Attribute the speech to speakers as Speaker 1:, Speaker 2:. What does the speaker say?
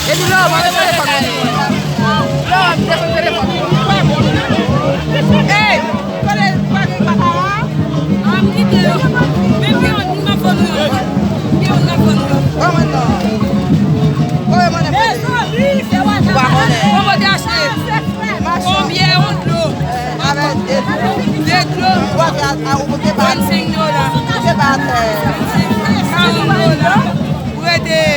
Speaker 1: Et puis là, on va le téléphone. Là, on va le téléphone. Hey! Combien on l'eau? Avec de l'eau. $25. $40. Pour aider